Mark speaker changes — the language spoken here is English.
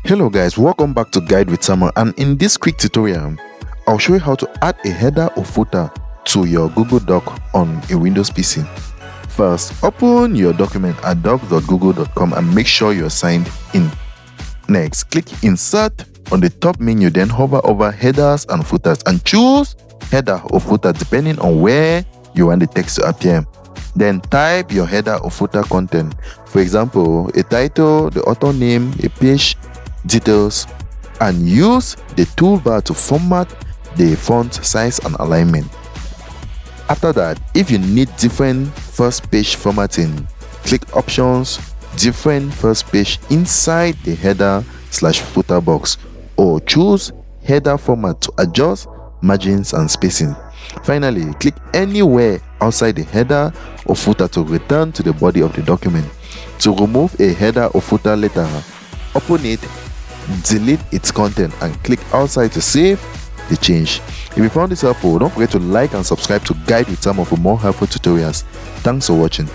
Speaker 1: Hello guys, welcome back to Guide with Samuel, and in this quick tutorial I'll show you how to add a header or footer to your Google Doc on a Windows PC. First, open your document at docs.google.com and make sure you're signed in. Next, click Insert on the top menu, then hover over Headers and Footers and choose Header or Footer depending on where you want the text to appear. Then type your header or footer content. For example, a title, the author name, a page details, and use the toolbar to format the font size and alignment. After that, if you need different first page formatting, click Options, Different First Page inside the header/footer box, or choose Header Format to adjust margins and spacing. Finally, click anywhere outside the header or footer to return to the body of the document. To remove a header or footer later, open it, delete its content, and click outside to save the change. If you found this helpful, don't forget to like and subscribe to Guide with Samuel for more helpful tutorials. Thanks for watching.